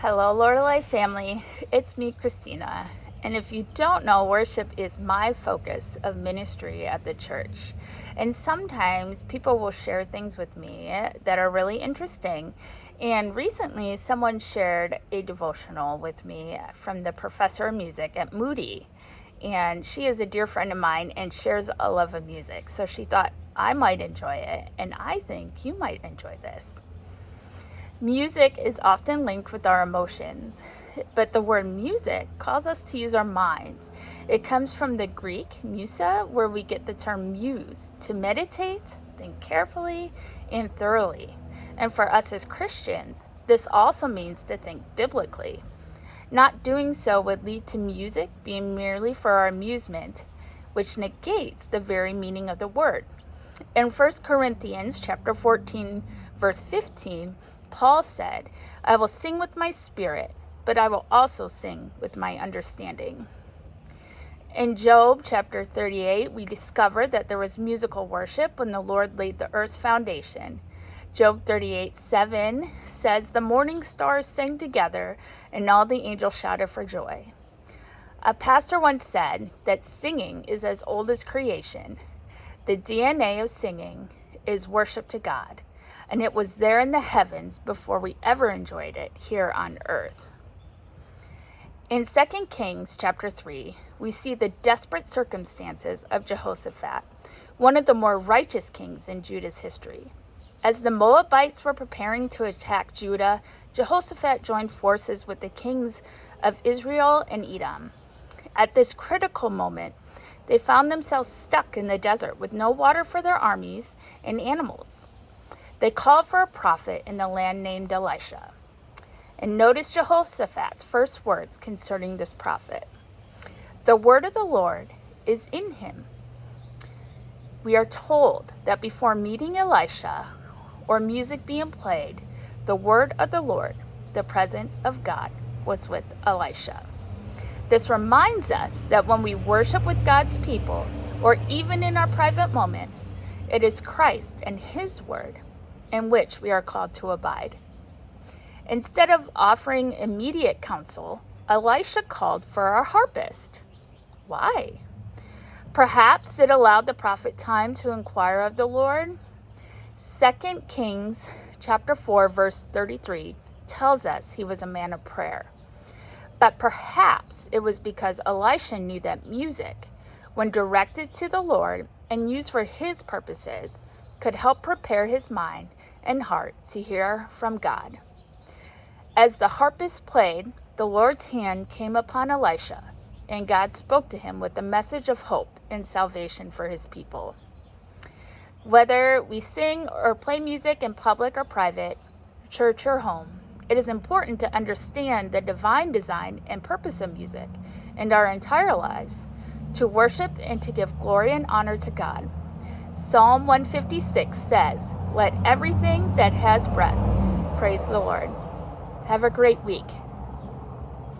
Hello, Lorelei family. It's me, Christina. And if you don't know, worship is my focus of ministry at the church. And sometimes people will share things with me that are really interesting. And recently, someone shared a devotional with me from the professor of music at Moody. And she is a dear friend of mine and shares a love of music. So she thought I might enjoy it, and I think you might enjoy this. Music is often linked with our emotions, but the word music calls us to use our minds. It comes from the Greek musa, where we get the term muse, to meditate, think carefully, and thoroughly. And for us as Christians, this also means to think biblically. Not doing so would lead to music being merely for our amusement, which negates the very meaning of the word. In 1 Corinthians chapter 14, verse 15, Paul said, "I will sing with my spirit, but I will also sing with my understanding." In Job chapter 38, we discover that there was musical worship when the Lord laid the earth's foundation. Job 38:7 says, "The morning stars sang together, and all the angels shouted for joy." A pastor once said that singing is as old as creation. The DNA of singing is worship to God, and it was there in the heavens before we ever enjoyed it here on earth. In 2 Kings chapter 3, we see the desperate circumstances of Jehoshaphat, one of the more righteous kings in Judah's history. As the Moabites were preparing to attack Judah, Jehoshaphat joined forces with the kings of Israel and Edom. At this critical moment, they found themselves stuck in the desert with no water for their armies and animals. They called for a prophet in the land named Elisha. And notice Jehoshaphat's first words concerning this prophet. "The word of the Lord is in him." We are told that before meeting Elisha or music being played, the word of the Lord, the presence of God, was with Elisha. This reminds us that when we worship with God's people, or even in our private moments, it is Christ and his word in which we are called to abide. Instead of offering immediate counsel, Elisha called for a harpist. Why? Perhaps it allowed the prophet time to inquire of the Lord. 2 Kings chapter 4, verse 33 tells us he was a man of prayer. But perhaps it was because Elisha knew that music, when directed to the Lord and used for his purposes, could help prepare his mind and heart to hear from God. As the harpist played, the Lord's hand came upon Elisha, and God spoke to him with a message of hope and salvation for his people. Whether we sing or play music in public or private, church or home, it is important to understand the divine design and purpose of music in our entire lives, to worship and to give glory and honor to God. Psalm 156 says, "Let everything that has breath praise the Lord." Have a great week.